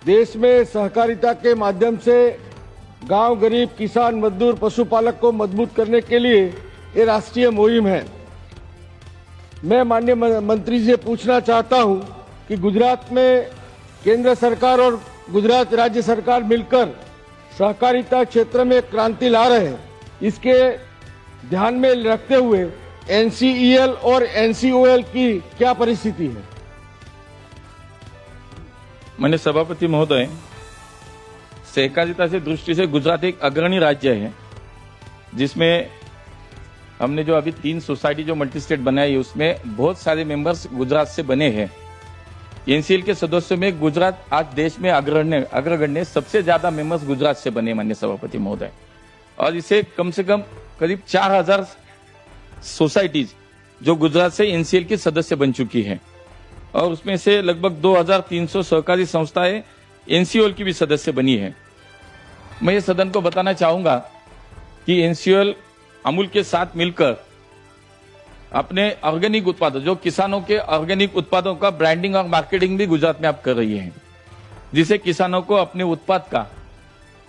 देश में सहकारिता के माध्यम से गांव, गरीब, किसान, मजदूर, पशुपालक को मजबूत करने के लिए ये राष्ट्रीय मुहिम है। मैं माननीय मंत्री जी से पूछना चाहता हूं कि गुजरात में केंद्र सरकार और गुजरात राज्य सरकार मिलकर सहकारिता क्षेत्र में क्रांति ला रहे हैं। इसके ध्यान में रखते हुए एनसीईएल और एनसीओएल की क्या परिस्थिति है? माननीय सभापति महोदय, सहकारिता से दृष्टि से गुजरात एक अग्रणी राज्य है, जिसमें हमने जो अभी 3 सोसाइटी जो मल्टी स्टेट बनाई है उसमें बहुत सारे मेंबर्स गुजरात से बने हैं। एनसीएल के सदस्यों में गुजरात आज देश में अग्रगण्य सबसे ज्यादा मेंबर्स गुजरात से बने माननीय सभापति महोदय, और इसे कम से कम करीब 4000 सोसाइटीज जो गुजरात से एनसीएल की सदस्य बन चुकी है, और उसमें से लगभग 2300 सहकारी संस्थाएं एनसीओएल की भी सदस्य बनी है। मैं ये सदन को बताना चाहूंगा कि एनसीओएल अमूल के साथ मिलकर अपने ऑर्गेनिक उत्पादों, जो किसानों के ऑर्गेनिक उत्पादों का ब्रांडिंग और मार्केटिंग भी गुजरात में आप कर रही है, जिससे किसानों को अपने उत्पाद का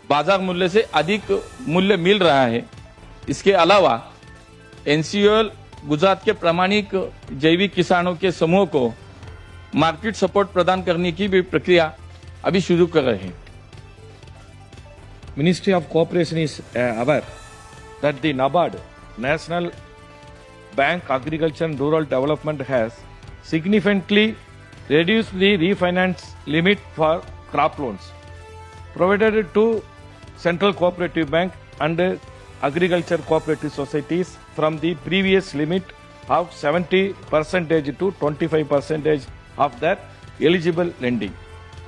बाजार मूल्य से अधिक मूल्य मिल रहा है। इसके अलावा एनसीओएल गुजरात के प्रामाणिक जैविक किसानों के समूह को मार्केट सपोर्ट प्रदान करने की भी प्रक्रिया अभी शुरू कर रहे हैं। Ministry of Cooperation is aware that the NABARD, National Bank Agriculture and Rural Development, has significantly reduced the refinance limit for crop loans provided to Central Cooperative Bank and Agriculture Cooperative Societies from the previous limit of 70% to 25% of their eligible lending.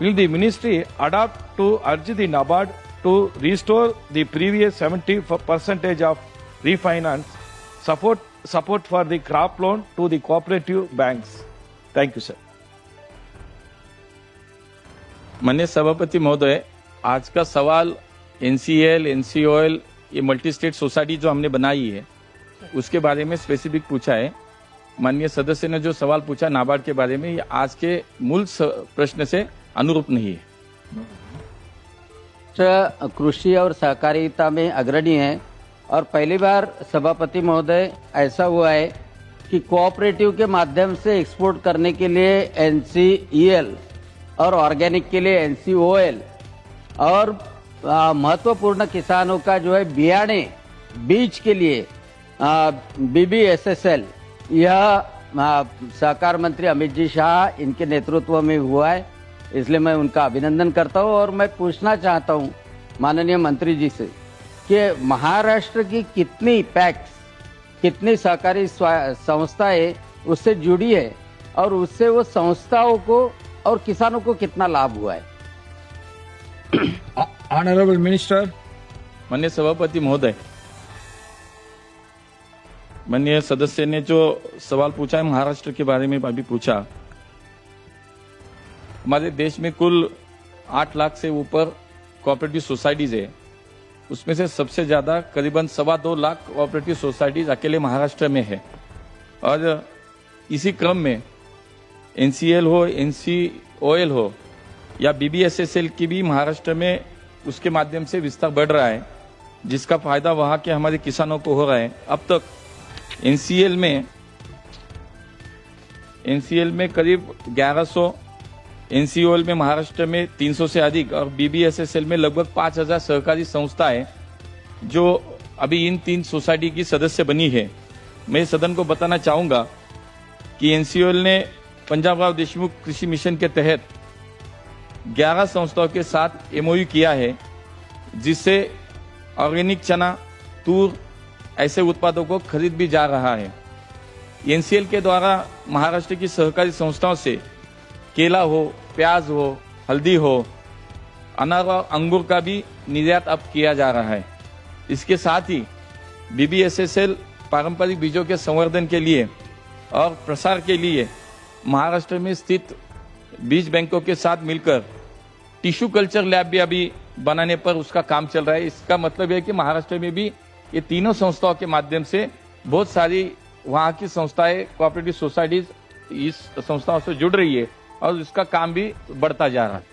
Will the Ministry adopt to urge the NABARD to restore the previous 70% of refinance support for the crop loan to the cooperative banks? Thank you, sir. माननीय सभापति महोदय, आज का सवाल NCL, एनसीओएल, ये multi state society जो हमने बनाई है उसके बारे में स्पेसिफिक पूछा है। माननीय सदस्य ने जो सवाल पूछा नाबार्ड के बारे में, ये आज के मूल प्रश्न से अनुरूप नहीं है। कृषि और सहकारिता में अग्रणी है, और पहली बार सभापति महोदय ऐसा हुआ है कि कोऑपरेटिव के माध्यम से एक्सपोर्ट करने के लिए एनसीईएल और ऑर्गेनिक के लिए एनसीओएल, और महत्वपूर्ण किसानों का जो है बियाणे बीज के लिए बीबीएसएसएल, यह सहकार मंत्री अमित जी शाह इनके नेतृत्व में हुआ है, इसलिए मैं उनका अभिनंदन करता हूं। और मैं पूछना चाहता हूं माननीय मंत्री जी से कि महाराष्ट्र की कितनी पैक्स, कितनी सहकारी संस्थाएं उससे जुड़ी है, और उससे वो संस्थाओं को और किसानों को कितना लाभ हुआ है? Honorable Minister. माननीय सभापति महोदय, माननीय सदस्य ने जो सवाल पूछा है महाराष्ट्र के बारे में अभी पूछा, हमारे देश में कुल 8 लाख से ऊपर कोऑपरेटिव सोसाइटीज है। उसमें से सबसे ज्यादा करीबन 2.25 लाख कोऑपरेटिव सोसाइटीज अकेले महाराष्ट्र में है, और इसी क्रम में एनसीएल हो, एनसीओएल हो या बीबीएसएसएल की भी महाराष्ट्र में उसके माध्यम से विस्तार बढ़ रहा है, जिसका फायदा वहां के हमारे किसानों को हो रहा है। अब तक एनसीएल में करीब 1100, एनसीओएल में महाराष्ट्र में 300 से अधिक, और बीबीएसएसएल में लगभग 5000 सहकारी संस्थाएं जो अभी इन 3 सोसाइटी की सदस्य बनी है। मैं सदन को बताना चाहूंगा कि एनसीओएल ने पंजाब राव देशमुख कृषि मिशन के तहत 11 संस्थाओं के साथ एमओयू किया है, जिससे ऑर्गेनिक चना, तूर ऐसे उत्पादों को खरीद भी जा रहा है। एनसीएल के द्वारा महाराष्ट्र की सहकारी संस्थाओं से केला हो, प्याज हो, हल्दी हो, अनार और अंगूर का भी निर्यात अब किया जा रहा है। इसके साथ ही बीबीएसएसएल पारंपरिक बीजों के संवर्धन के लिए और प्रसार के लिए महाराष्ट्र में स्थित बीज बैंकों के साथ मिलकर टिश्यू कल्चर लैब भी अभी बनाने पर उसका काम चल रहा है। इसका मतलब है कि महाराष्ट्र में भी ये तीनों संस्थाओं के माध्यम से बहुत सारी वहाँ की संस्थाएं, कोऑपरेटिव सोसाइटीज इस संस्थाओं से जुड़ रही है, और इसका काम भी बढ़ता जा रहा है।